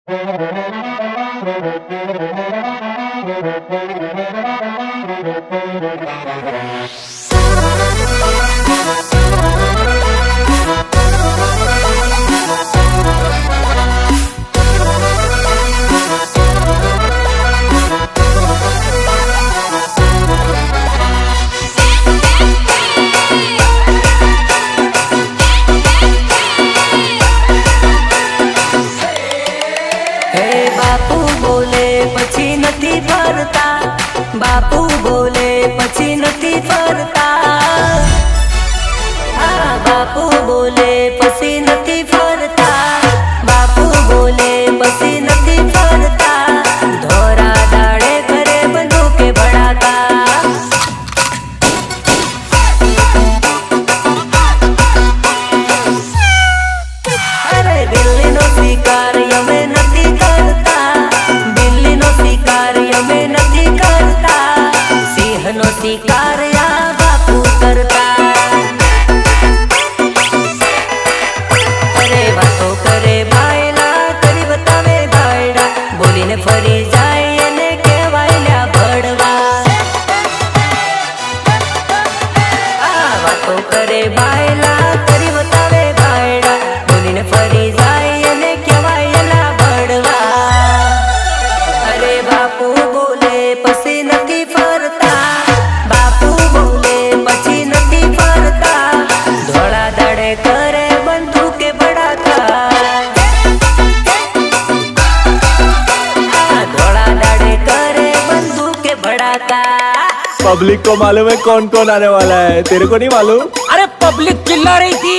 बापू बोले पछी नथी फरता। बापू बोले पछी नथी फरता। बापू बोले पछी नथी फरता। धोरा दाड़े करे बंदूके भड़ाका। अरे दिल्ली नो शिकार यमे नथी करता। दिल्ली नो शिकार यमे नथी करता। सिंह नो शिकार या बापू करता। अरे वातो करे भाईला करी बतावे भाईड़ा। बोलीने फरी जाए એને કહેવાયલા ભડવા। વાતો કરે ભાઈલા કરી બતાવે ભાઈડા। બોલીને ફરી જાય એને કહેવાયલા ભડવા। અરે બાપુ બોલે પછી નથી ફરતા। બાપુ બોલે પછી નથી ફરતા। ધોળા દાડે કરે બંદૂકે ભડાકા। धोड़ा दाड़े करे बंदूके भड़ाका। पब्लिक को मालूम है कौन कौन आने वाला है, तेरे को नहीं मालूम? अरे पब्लिक चिल्ला रही थी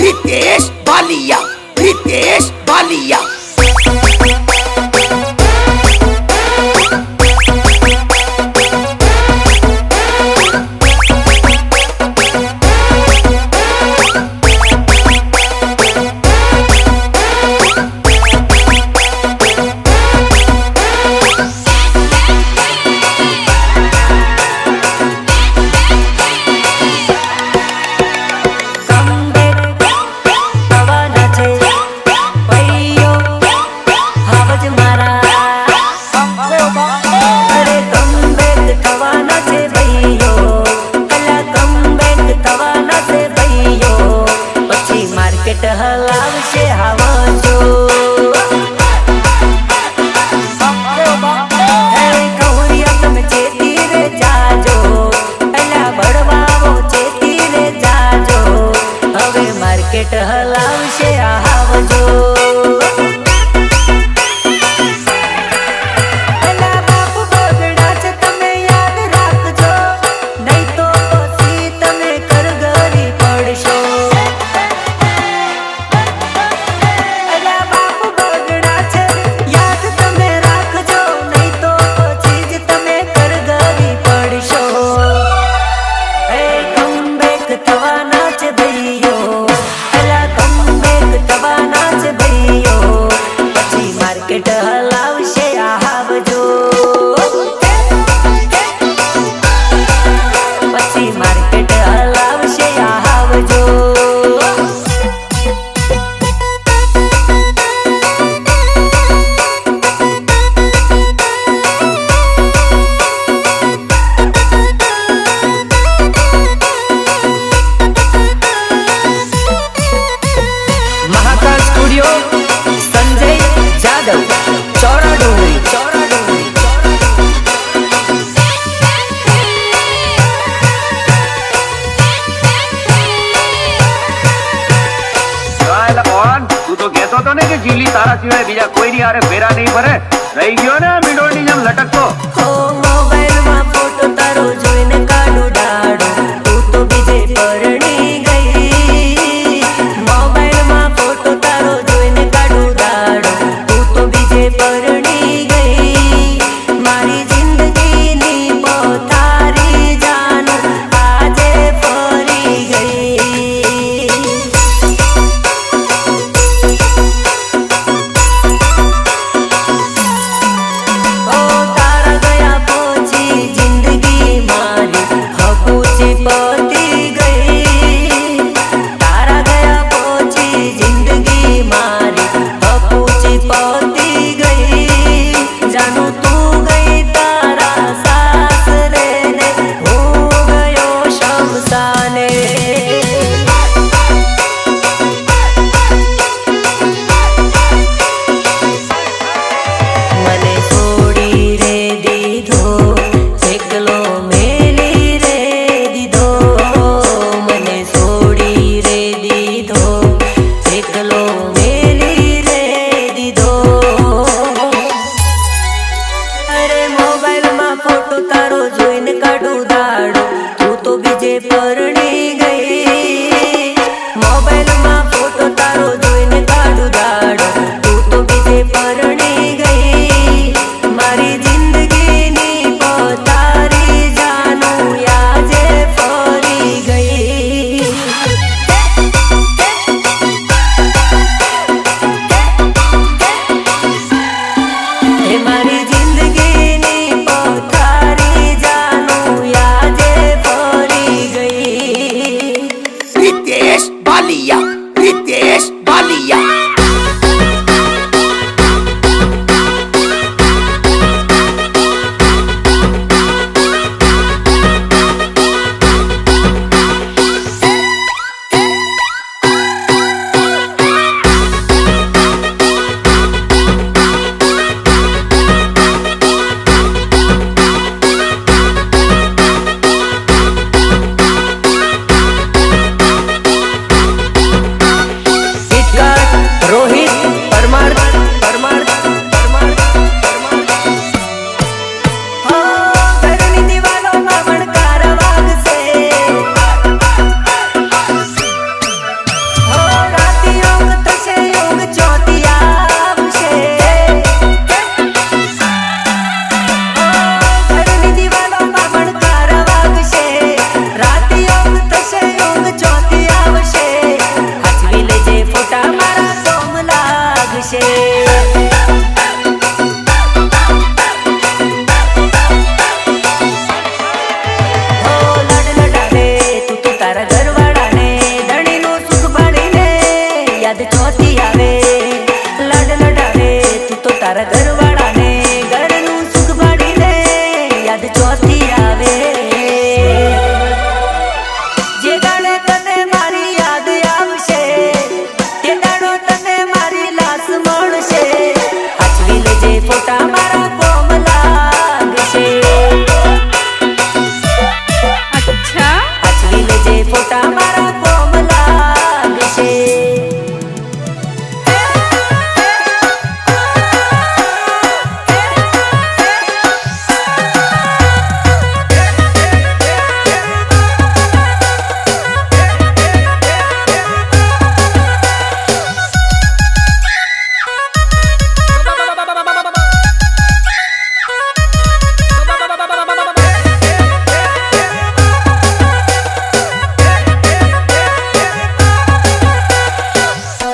रितेश बालिया, रितेश बालिया। हलावशे हवा जो कहूरिया तुम चेती रे जाजो। अला बड़वाओ चेती रे जाजो। हवे मार्केट हलावशे हवा जो। संजय जादव चौरा डोंगरी। तू तो कहतो तो ने कि जीली तारा सिवाय बीजा कोई नहीं आरे फेरा नहीं भरे रही गयो ने मिडोनी जम लटकतो। हो मोबाइल में फोटो तारो जोઈને કાઢું ડાડો। तू तो बीजे परणी गई। मोबाइल में फोटो तारो जोઈને કાઢું ડાડો। तू तो बीजे परणी गई। मारी जिंदगी नी पोतारी जानो आजे फरी गई। ओ तारा गया લાગશે. યાદ ચોથી આવે લાડ લડાવે તું તો તારા ઘરવાળાને ઘરનું સુખ ભાડીને યાદ ચોથી આવે. જે દાડે તને મારી યાદ આવશે તે દાડો તને મારી લાશ મળશે. સાચવી લેજે ફોટા મારા કોમ લાગશે. અચ્છા સાચવી લેજે ફોટા મારા કોમ લાગશે.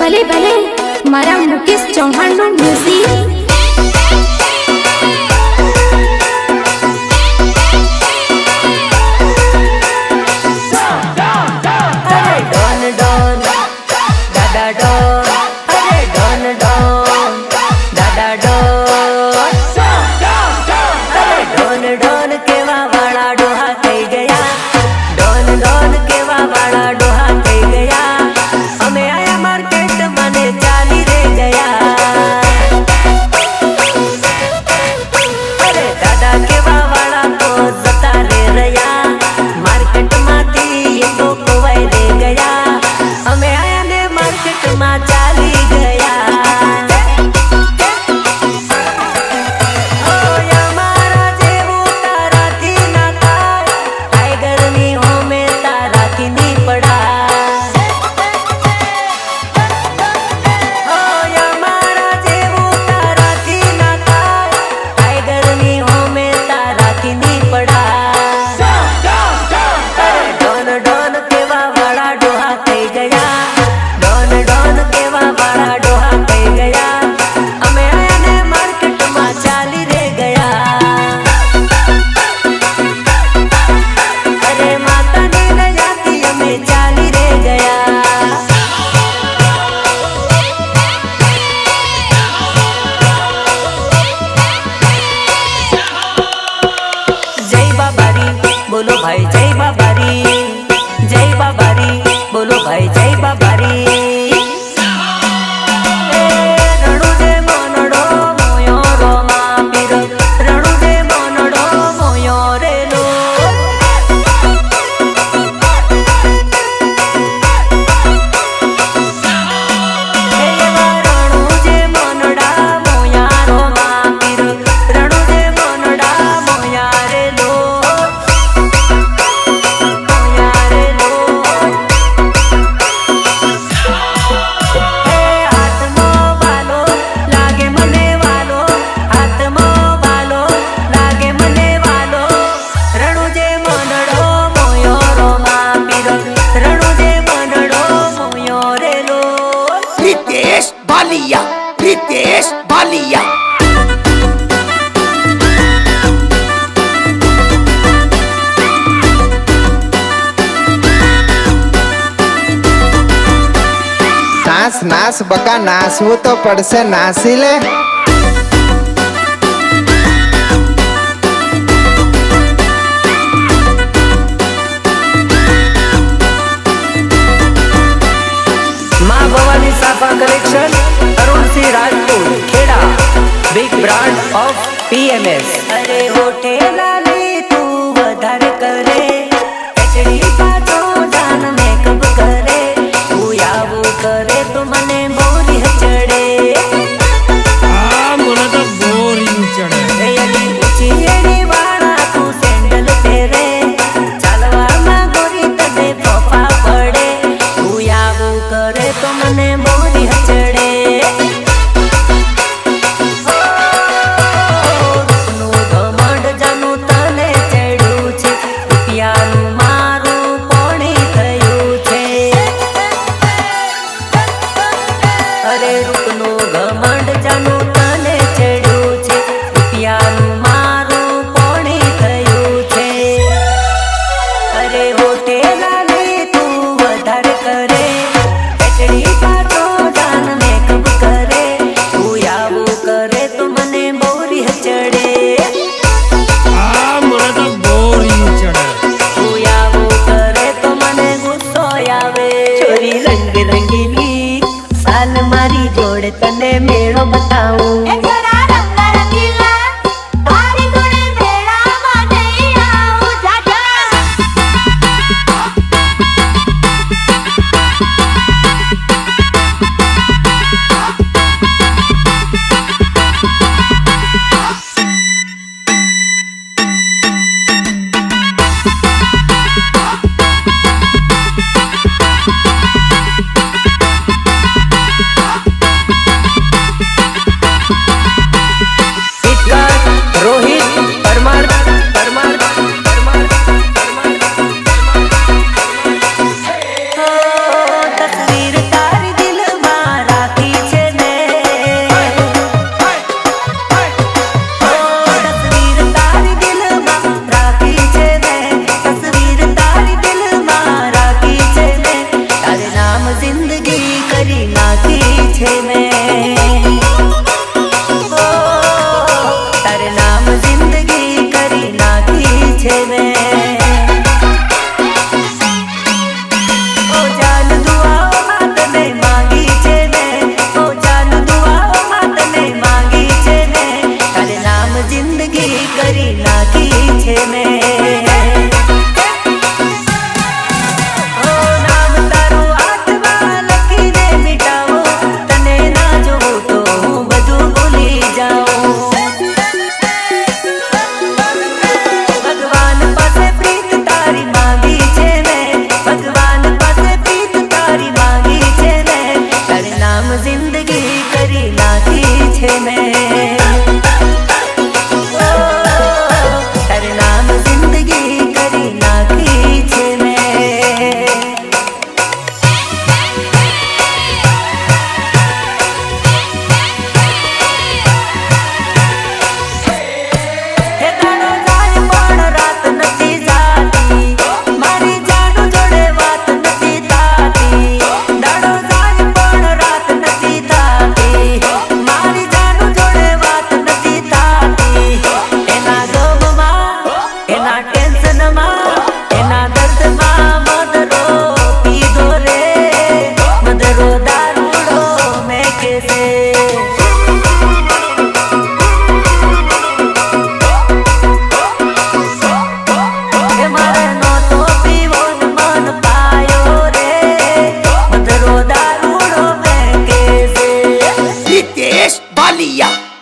ભલે ભલે મારા મુકેશ ચૌહાણનું મ્યુઝિક. અરે ડોન ડોન દાદા ડોન અરે ડોન ડોન દાદા ડોન. અરે ડોન ડોન કેવા વાળા ડોહા થઈ ગયા. ડોન ડોન કેવા વાળા ડોહા થઈ ગયા. અમે આયા માર્કેટ મને ચાલી રે ગયા. અરે દાદા કેવા વાળા તો જતા રે રહ્યા. માર્કેટમાંથી એ તો ખોવાઈ રે ગયા. અમે આયા ને માર્કેટમાં ચાલી ગયા. ઓય મારા જેવું તારાથી ના થાય. ટાઈગરની હોમે તારાથી ની પડાય. ઓય મારા જેવું તારાથી ના થાય. ટાઈગરની હોમે તારાથી ની પડાય. અરે ડોન ડોન કેવા વાળા ડોહા થઈ ગયા. ડોન ડોન કેવા વાળા ડોહા થઈ ગયા. અમે આયા ને માર્કેટમાં ચાલી રે ગયા. અરે માતાની દયાથી અમે ચાલી રે ગયા. જય બાબારી બોલો ભાઈ જય બાબારી. જય બાબારી બોલો ભાઈ જય બાબારી. એ રણુજે મોનડો મોયો રોમા પીર. રણુજે મોનડો મોયો રેલો. એ એવા રણુજે મોનડા મોયા રોમા પીર. રણુજે મોનડા મોયા રેલો. મોયા રેલો. એ હાથમો વાલો લાગે મને વાલો. હાથમો વાલો લાગે મને વાલો. રણુજે મોનડો મોયો રોમા પીર. રણુજે મોનડો મોયો રેલો. रितेश बालिया, रितेश बालिया. નાસ નાસ બકા નાસવું તો પડશે નાસી લે. माँ भवानी साफा collection Arun Rajput Kheda. Big brand of PMS. अरे होठे लाली तू વધારે કરે. એચડી પાછો જાન મેકઅપ કરે. તું આવું કરે તો મને મોરી ચડે. तने मेड़ो बताऊं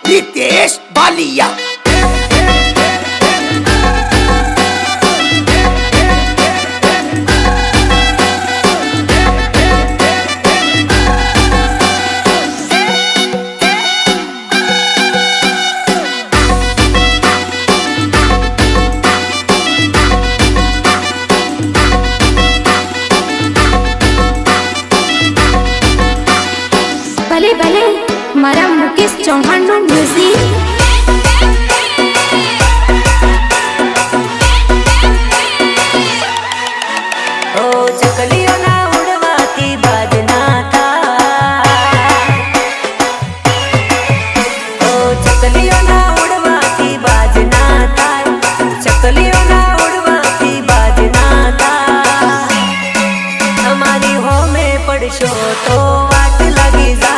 रितेश बालिया। भले भले मारा मुकेश चौहान नो म्यूजिक। ओ चकलियों ना उड़वाती बाजना था, ओ चकलियों ना उड़वाती बाजना था, चकलियों ना उड़वाती बाजना था। हमारी हो में पड़शो तो वाट लगी जा,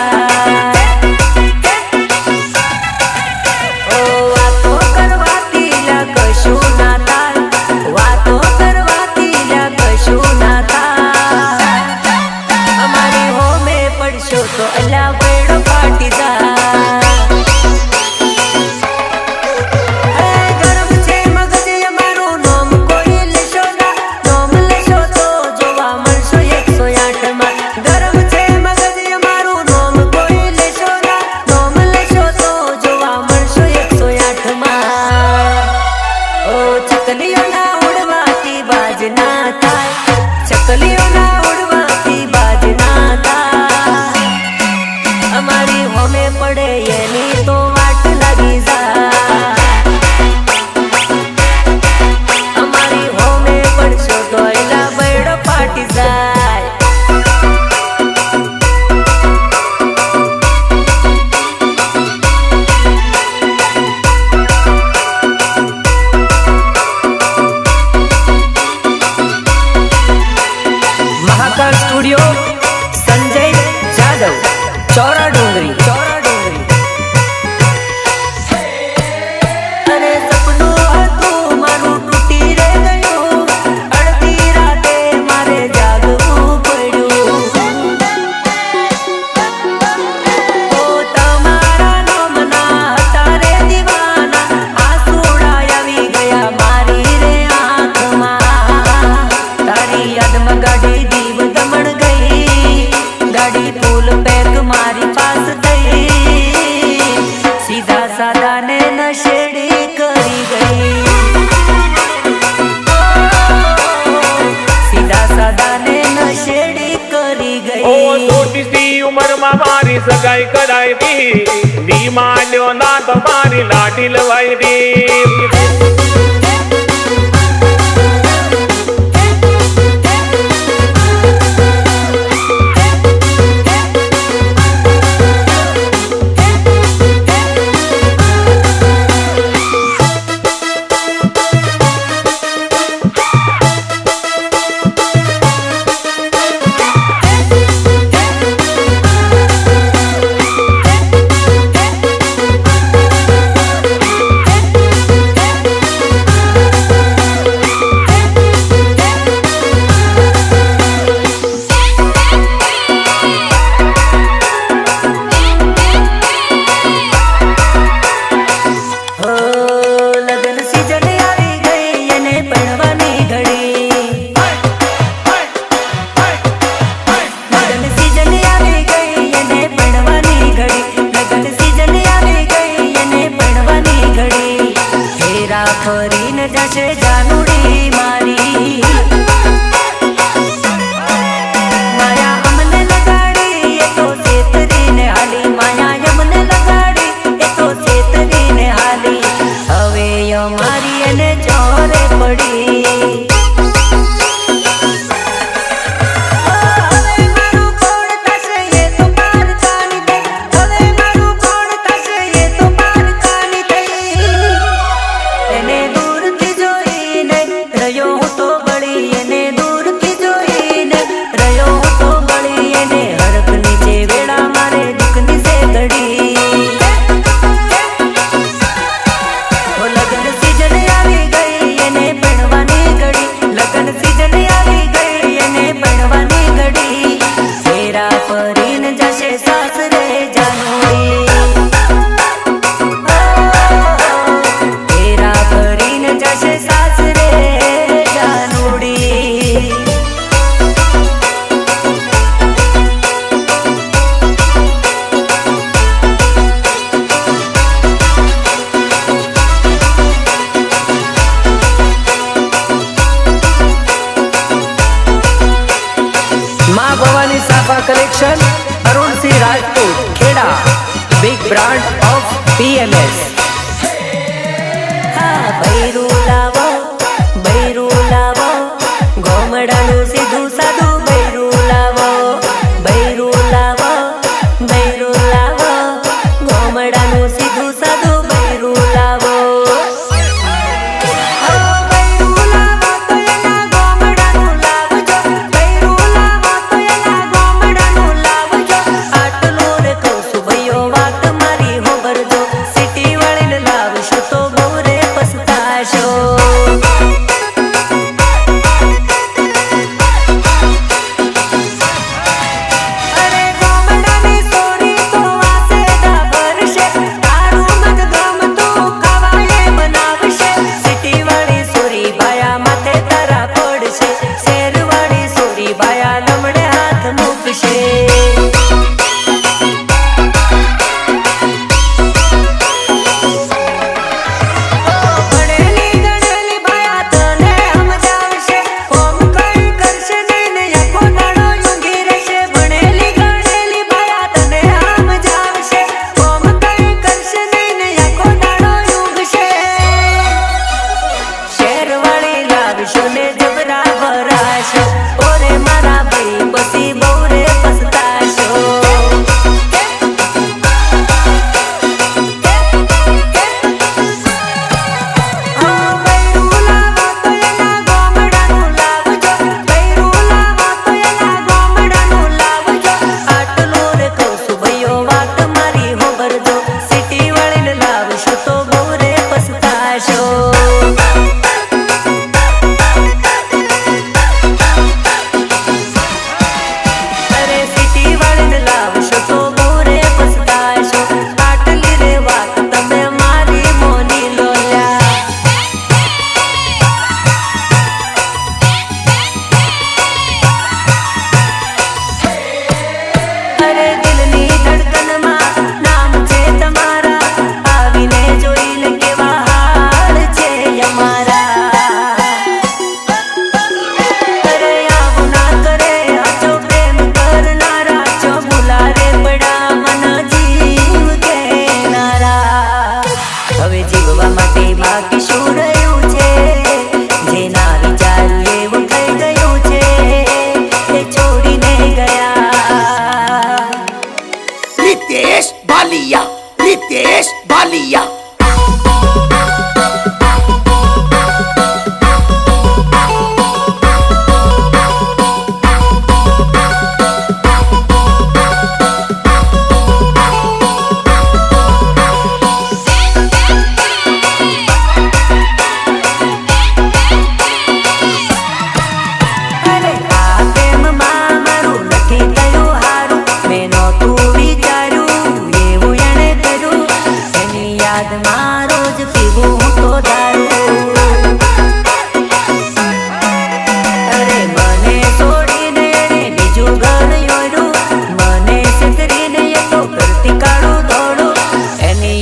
तो अल्लाह बेड़ो पाटी जा। गरम छे मगज मारो नोम कोई लेशो ना, नोम लेशो तो जोवा मरशो 108 માં। गरम छे मगज मारो नोम कोई लेशो ना, नोम लेशो तो जोवा मरशो 108 માં। ओ चकलियों ना उड़वाती बाजना थाय, चकलियों ना उड़वाती बाजना थाय। हमारी होमे पड़े ये नी तो वाट लगी जा, हमारी होमे पड़शो तो इला बेड़ो पाटी जाए। महाकाल स्टूडियो, संजय जादव, चौरा डोंगरी। वैरी नी मान्यो ना तुम्हारी लाडिल वैरी ફરીને જશે જાનુડી મારી માયા અમને લગાડી એ તો છેતરીને હાલી માયા અમને લગાડી એ તો છેતરીને હાલી હવે અમારી એને ચોરે પડી माँ भवानी साफा collection Arun Singh Rajput Kheda big brand of PMS બૈરું લાવો ગોમડાનું સીધું સાધું બૈરું લાવો ગોમડાનું સીધું સાધું બૈરું લાવો देश वालिया।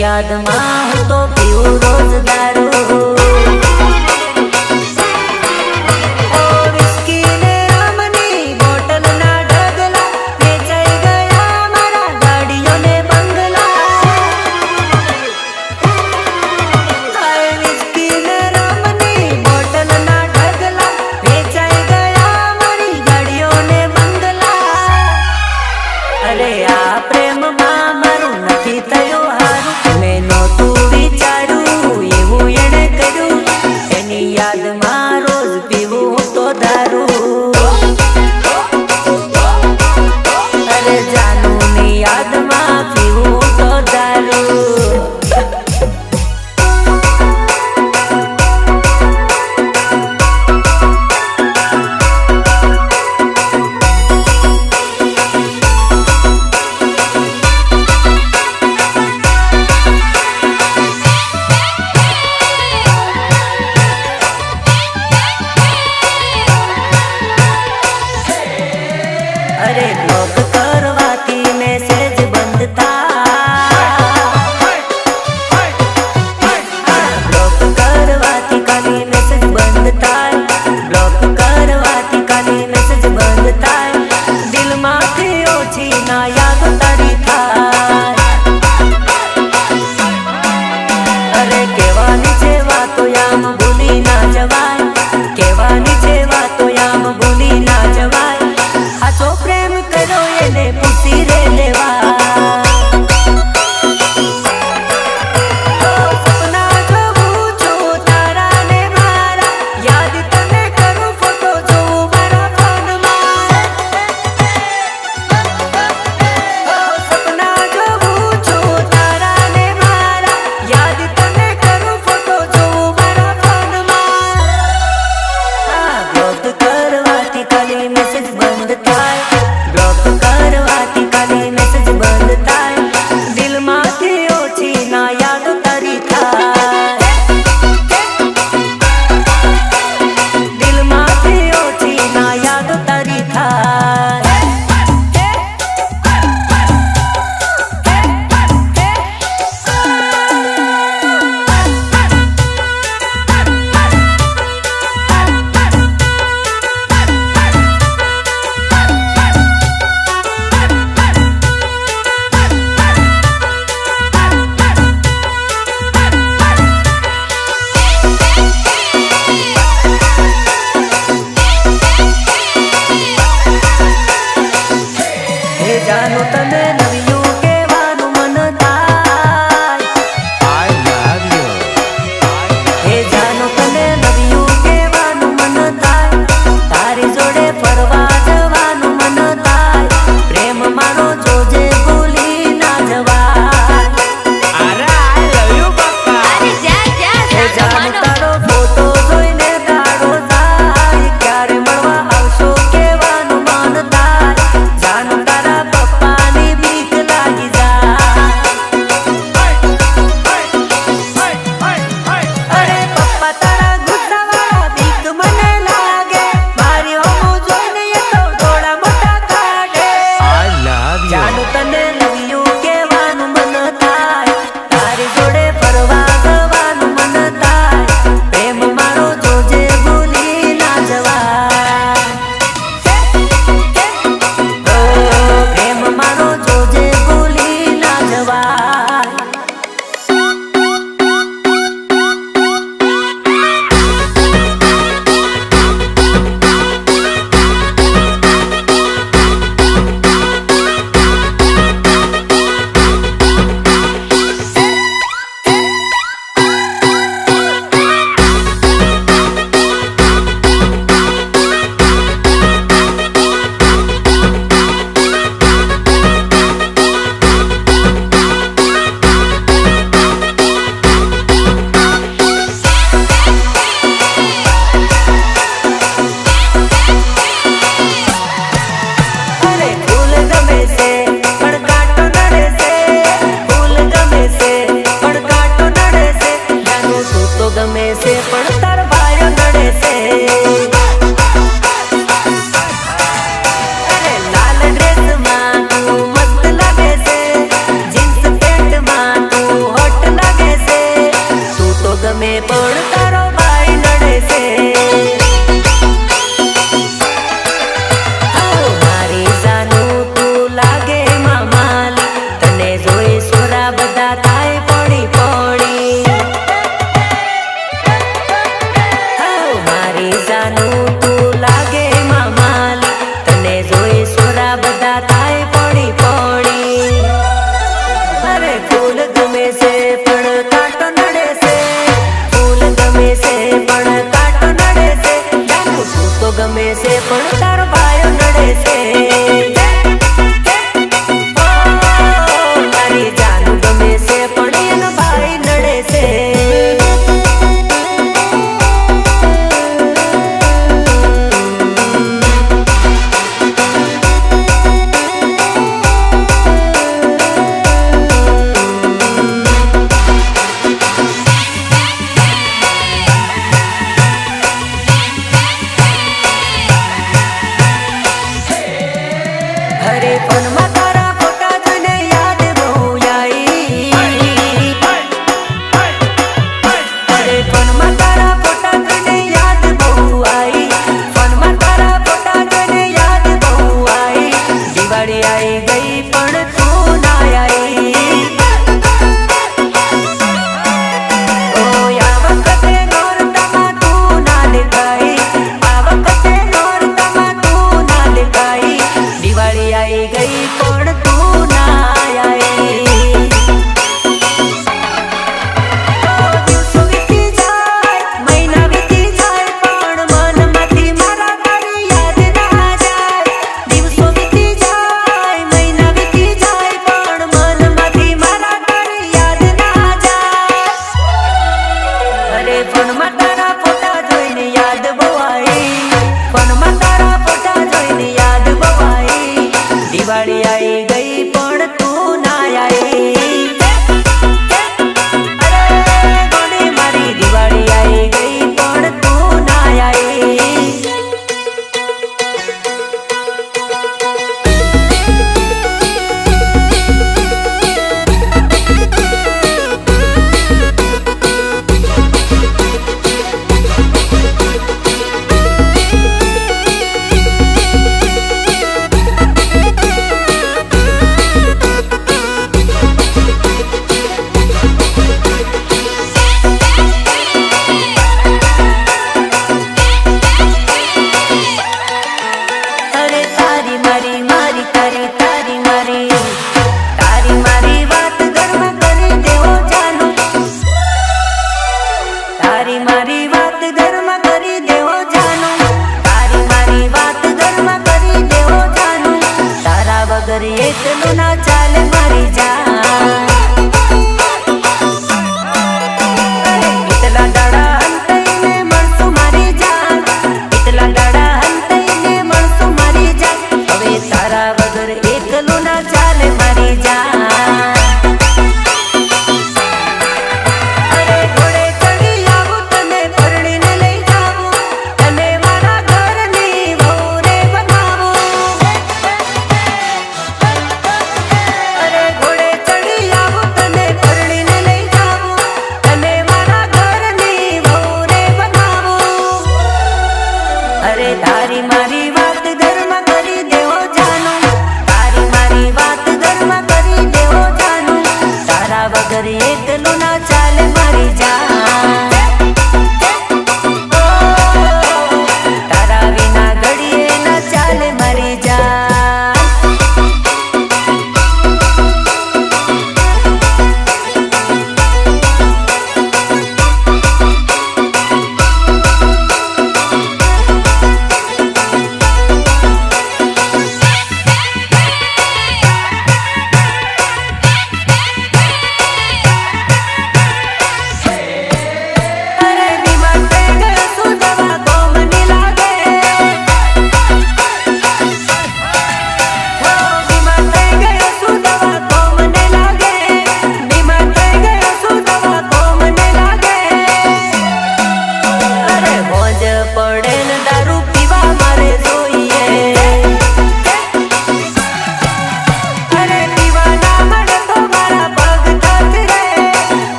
યાદમાં હું તો પીવું રોજ દારૂ ઓ વિસ્કી ને રામની બોટલના ઢગલા વેચાઈ ગયા મારા ગાડીઓને બંગલા હાય વિસ્કી ને રામની બોટલના ઢગલા વેચાઈ ગયા મારી ગાડીઓને બંગલા અરે આ પ્રેમમાં મારું નથી થયું હારું મેં નહોતું છે પણ કાંટો નડે છે, ફૂલ ગમે છે પણ કાંટો નડે છે, જાનું તું તો ગમે છે પણ તારો ભાયો નડે છે. તારી જાનું ગમે છે પણ એનો ભાઈ નડે છે. અરે ફોનમાં તારા ફોટા જોઈને યાદ બહુ આવી. અરે ફોનમાં તારા ફોટા જોઈને યાદ બહુ આવી. ફોનમાં તારા ફોટા જોઈને યાદ બહુ આવી. દિવાળી આવી ગઈ પણ તું ના આવી. ઓ આ વખતે નોરતામાં તું ના દેખાઈ. આ વખતે નોરતામાં તું ના દેખાઈ. દિવાળી આવી ગઈ પણ તું ના આવી. દિવસો વીતી જાય, મહિના વીતી જાય પણ મનમાંથી મારા તારી યાદ ના જાય. દિવસો વીતી જાય, મહિના વીતી જાય પણ મનમાંથી મારા તારી યાદ ના જાય. અરે ફોનમાં તારા ફોટા જોઈને યાદ બહુ આવી. ફોનમાં તારા ફોટા જોઈને યાદ બહુ આવી. દિવાળી આવી ગઈ પણ તું ના આવી. અરે ગોડી મારી દિવાળી આવી ગઈ પણ તું ના આવી. અરે તારી મારી મારી તારી તારી મારી તારી મારી વાત ઘરમાં કરી દેવો જાનું. તારી મારી વાત ઘરમાં કરી દેવો જાનું. તારી મારી વાત ઘરમાં કરી દેવો જાનું. તારા વગર એકલું ના ચાલે મારી જાન. અરે કેટલા દાડા અંતઈને મળશું મારી જાન. કેટલા દાડા અંતઈને મળશું મારી જાન. હવે તારા વગર એકલું ના ચાલે મારી જાન. અરે ઘોડે ચડી આવું તને પરણીને લઈ જાવું. તને મારા ઘરની વહુ રે બનાવું. અરે ઘોડે ચડી આવું તને પરણીને લઈ જાવું. તને મારા ઘરની વહુ રે બનાવું. અરે તારી મારી વાત ઘરમાં કરી દેવો જાનું. તારી મારી વાત ઘરમાં કરી દેવો જાનું. તારા વગર એક